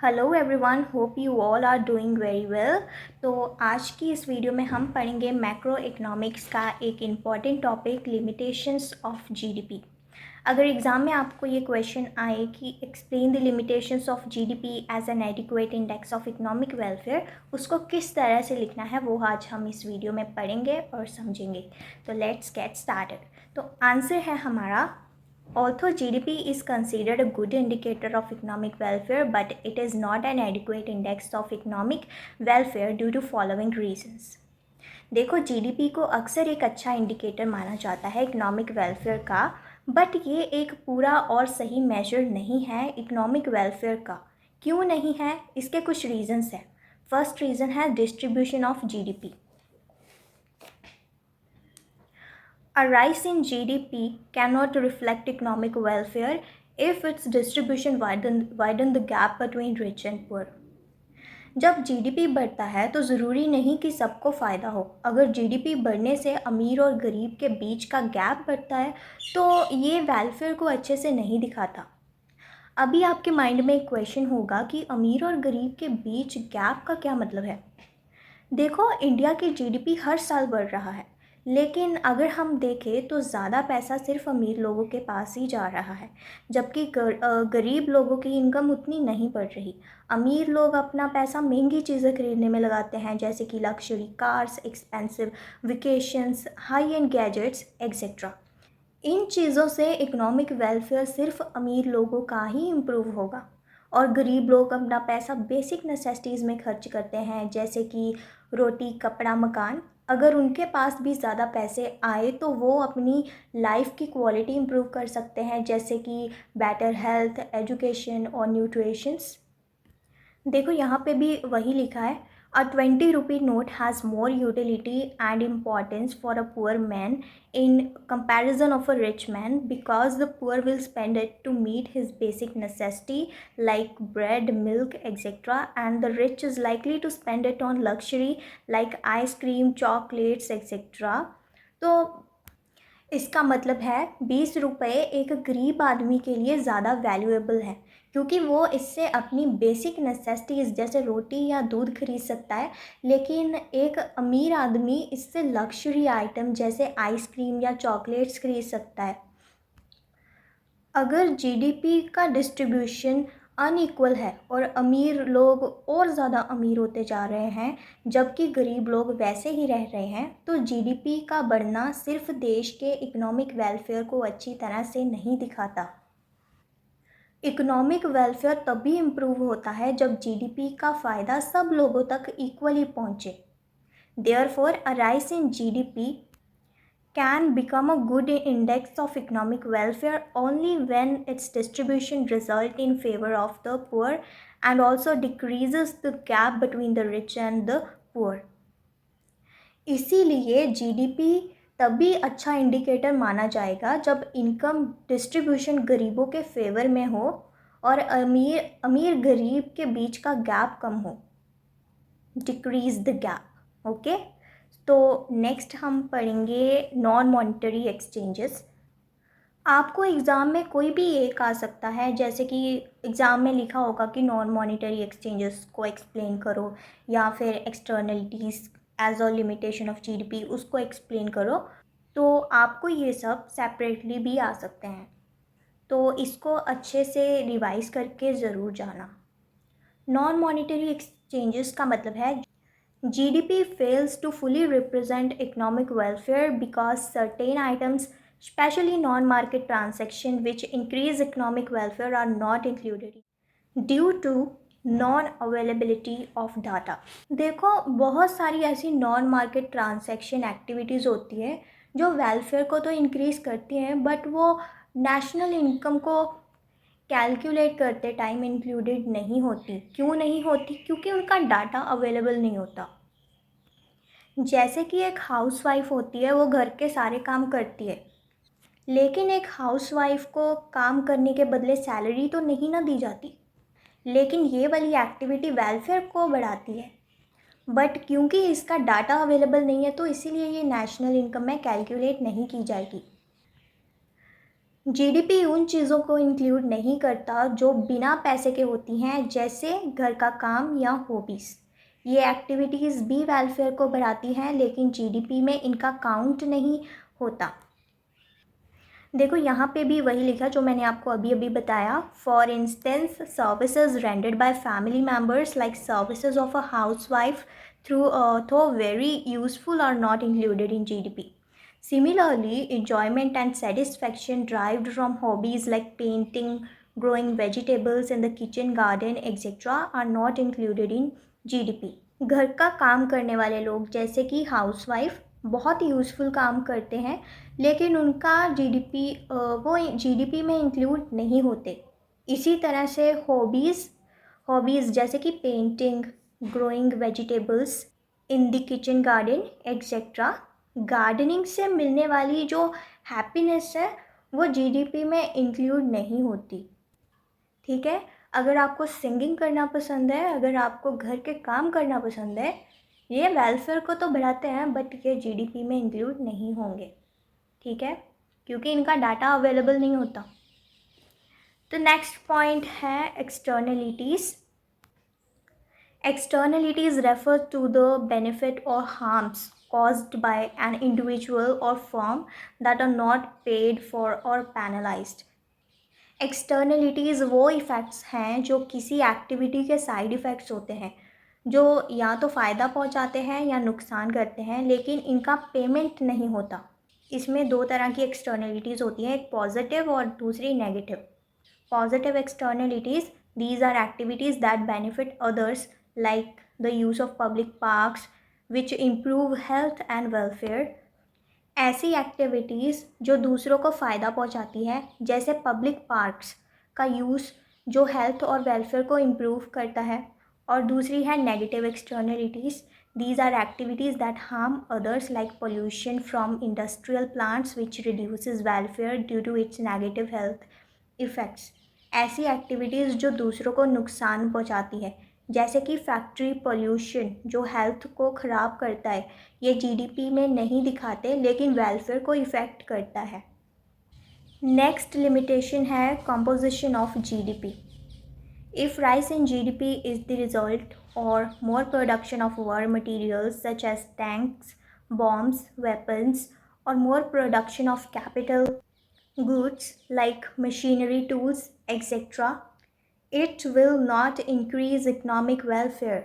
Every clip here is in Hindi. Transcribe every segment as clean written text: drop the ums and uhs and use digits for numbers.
Hello everyone, hope you all are doing very well. तो आज की इस वीडियो में हम पढ़ेंगे मैक्रो इकोनॉमिक्स का एक important topic, limitations of GDP. अगर एग्ज़ाम में आपको ये क्वेश्चन आए कि explain the limitations of GDP as an adequate index of economic welfare, उसको किस तरह से लिखना है वो आज हम इस वीडियो में पढ़ेंगे और समझेंगे। तो लेट्स गेट स्टार्टेड। तो आंसर है हमारा, although GDP is considered a good indicator of economic welfare, but it is not an adequate index of economic welfare due to following reasons। देखो, जीडीपी को अक्सर एक अच्छा इंडिकेटर माना जाता है इकोनॉमिक वेलफेयर का, बट ये एक पूरा और सही मेजर नहीं है इकोनॉमिक वेलफेयर का। क्यों नहीं है? इसके कुछ रीजंस हैं। फर्स्ट रीज़न है distribution of GDP. A rise in GDP cannot reflect economic welfare if its distribution widen the gap between rich and poor। जब जीडीपी बढ़ता है तो ज़रूरी नहीं कि सबको फ़ायदा हो। अगर जीडीपी बढ़ने से अमीर और गरीब के बीच का गैप बढ़ता है तो ये वेलफेयर को अच्छे से नहीं दिखाता। अभी आपके माइंड में एक क्वेश्चन होगा कि अमीर और गरीब के बीच गैप का क्या मतलब है। देखो, इंडिया की जीडीपी हर साल बढ़ रहा है, लेकिन अगर हम देखें तो ज़्यादा पैसा सिर्फ अमीर लोगों के पास ही जा रहा है, जबकि गरीब लोगों की इनकम उतनी नहीं बढ़ रही। अमीर लोग अपना पैसा महंगी चीज़ें खरीदने में लगाते हैं, जैसे कि luxury cars, expensive vacations, high end gadgets etcetera. इन चीज़ों से इकोनॉमिक वेलफेयर सिर्फ अमीर लोगों का ही इम्प्रूव होगा, और गरीब लोग अपना पैसा बेसिक नेसेसिटीज़ में खर्च करते हैं, जैसे कि रोटी, कपड़ा, मकान। अगर उनके पास भी ज़्यादा पैसे आए तो वो अपनी लाइफ की क्वालिटी इम्प्रूव कर सकते हैं, जैसे कि बेटर हेल्थ, एजुकेशन और न्यूट्रिशंस। देखो, यहाँ पे भी वही लिखा है, a 20 rupee note has more utility and importance for a poor man in comparison of a rich man, because the poor will spend it to meet his basic necessity like bread, milk etcetera, and the rich is likely to spend it on luxury like ice cream, chocolates etcetera. तो इसका मतलब है 20 रुपये एक गरीब आदमी के लिए ज़्यादा वैल्यूएबल है, क्योंकि वो इससे अपनी बेसिक नेसेसिटीज़ जैसे रोटी या दूध खरीद सकता है, लेकिन एक अमीर आदमी इससे लग्जरी आइटम जैसे आइसक्रीम या चॉकलेट्स खरीद सकता है। अगर जीडीपी का डिस्ट्रीब्यूशन अनइक्वल है और अमीर लोग और ज़्यादा अमीर होते जा रहे हैं, जबकि गरीब लोग वैसे ही रह रहे हैं, तो जीडीपी का बढ़ना सिर्फ देश के इकोनॉमिक वेलफेयर को अच्छी तरह से नहीं दिखाता। इकोनॉमिक वेलफेयर तभी इम्प्रूव होता है जब जीडीपी का फ़ायदा सब लोगों तक इक्वली पहुँचे। Therefore a rise in GDP can become a good index of economic welfare only when its distribution result in favor of the poor and also decreases the gap between the rich and the poor। इसीलिए जीडीपी तभी अच्छा इंडिकेटर माना जाएगा जब इनकम डिस्ट्रीब्यूशन गरीबों के फेवर में हो और अमीर अमीर गरीब के बीच का गैप कम हो, डिक्रीज द गैप। ओके, तो नेक्स्ट हम पढ़ेंगे नॉन मॉनिटरी एक्सचेंजेस। आपको एग्ज़ाम में कोई भी एक आ सकता है, जैसे कि एग्ज़ाम में लिखा होगा कि नॉन मॉनिटरी एक्सचेंजेस को एक्सप्लेन करो, या फिर externalities as a limitation of GDP उसको एक्सप्लेन करो। तो आपको ये सब सेपरेटली भी आ सकते हैं, तो इसको अच्छे से रिवाइज़ करके ज़रूर जाना। नॉन मॉनिटरी एक्सचेंजेस का मतलब है GDP fails to fully represent economic welfare because certain items, especially non-market transactions which increase economic welfare, are not included due to non-availability of data। देखो, बहुत सारी ऐसी नॉन मार्केट ट्रांजैक्शन एक्टिविटीज़ होती है जो वेलफेयर को तो इंक्रीज़ करती हैं, बट वो नेशनल इनकम को कैलकुलेट करते टाइम इंक्लूडेड नहीं होती। क्यों नहीं होती? क्योंकि उनका डाटा अवेलेबल नहीं होता। जैसे कि एक हाउसवाइफ होती है, वो घर के सारे काम करती है, लेकिन एक हाउसवाइफ को काम करने के बदले सैलरी तो नहीं ना दी जाती। लेकिन ये वाली एक्टिविटी वेलफेयर को बढ़ाती है, बट क्योंकि इसका डाटा अवेलेबल नहीं है तो इसीलिए ये नेशनल इनकम में कैलकुलेट नहीं की जाएगी। जीडीपी उन चीज़ों को इंक्लूड नहीं करता जो बिना पैसे के होती हैं, जैसे घर का काम या हॉबीज़। ये एक्टिविटीज़ भी वेलफेयर को बढ़ाती हैं, लेकिन जीडीपी में इनका काउंट नहीं होता। देखो यहाँ पे भी वही लिखा जो मैंने आपको अभी अभी बताया। For instance, services rendered by family members like services of a housewife though very useful are not included in GDP. Similarly, enjoyment and satisfaction derived from hobbies like painting, growing vegetables in the kitchen garden, etc. are not included in GDP. घर का काम करने वाले लोग जैसे कि हाउसवाइफ बहुत यूज़फुल काम करते हैं, लेकिन उनका जीडीपी वो जीडीपी में इंक्लूड नहीं होते। इसी तरह से हॉबीज़ जैसे कि painting, growing vegetables in the kitchen garden etcetera, gardening से मिलने वाली जो हैप्पीनेस है वो जीडीपी में इंक्लूड नहीं होती। ठीक है, अगर आपको सिंगिंग करना पसंद है, अगर आपको घर के काम करना पसंद है, ये वेलफेयर को तो बढ़ाते हैं, बट ये जीडीपी में इंक्लूड नहीं होंगे। ठीक है, क्योंकि इनका डाटा अवेलेबल नहीं होता। तो नेक्स्ट पॉइंट है externalities. Externalities refer to the benefit or harms caused by an individual or firm that are not paid for or penalized. Externalities वो इफ़ेक्ट्स हैं जो किसी एक्टिविटी के साइड इफ़ेक्ट्स होते हैं, जो या तो फ़ायदा पहुंचाते हैं या नुकसान करते हैं, लेकिन इनका पेमेंट नहीं होता। इसमें दो तरह की एक्सटर्नलिटीज़ होती हैं, एक पॉजिटिव और दूसरी negative. Positive externalities, these are activities that benefit others, like the use of public parks, which improve health and welfare. ऐसी एक्टिविटीज़ जो दूसरों को फ़ायदा पहुंचाती है, जैसे पब्लिक पार्क्स का यूज़ जो हेल्थ और वेलफेयर को इम्प्रूव करता है. और दूसरी है negative externalities. These are activities that harm others, like pollution from industrial plants, which reduces welfare due to its negative health effects. ऐसी एक्टिविटीज़ जो दूसरों को नुकसान पहुंचाती है, जैसे कि फैक्ट्री पोल्यूशन जो हेल्थ को ख़राब करता है, ये जीडीपी में नहीं दिखाते, लेकिन वेलफेयर को इफ़ेक्ट करता है. नेक्स्ट लिमिटेशन है composition of GDP. If rise in GDP is the result or more production of war materials such as tanks, bombs, weapons, or more production of capital goods like machinery, tools, etc., it will not increase economic welfare.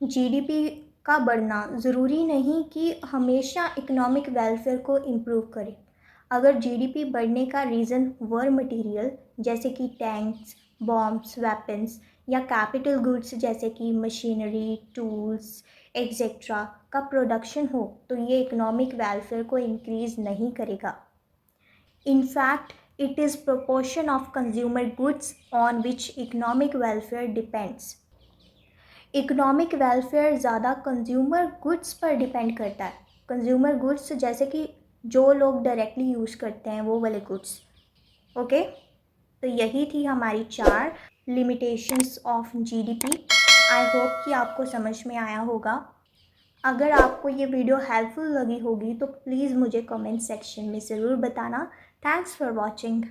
GDP का बढ़ना ज़रूरी नहीं कि हमेशा इकोनॉमिक वेलफेयर को इम्प्रूव करे. अगर जीडीपी बढ़ने का रीज़न वर मटेरियल जैसे कि टैंक्स, बॉम्ब्स, वेपन्स या कैपिटल गुड्स जैसे कि मशीनरी, टूल्स एक्सेट्रा का प्रोडक्शन हो, तो ये इकोनॉमिक वेलफेयर को इंक्रीज़ नहीं करेगा. In fact, it is proportion of consumer goods on which economic welfare depends. Economic welfare ज़्यादा कंज्यूमर गुड्स पर डिपेंड करता है. कंज्यूमर गुड्स जैसे कि जो लोग डायरेक्टली यूज़ करते हैं वो वाले गुड्स. ओके, तो यही थी हमारी 4 limitations of GDP. I hope कि आपको समझ में आया होगा. अगर आपको ये वीडियो हेल्पफुल लगी होगी तो प्लीज़ मुझे कमेंट सेक्शन में ज़रूर बताना. Thanks for watching.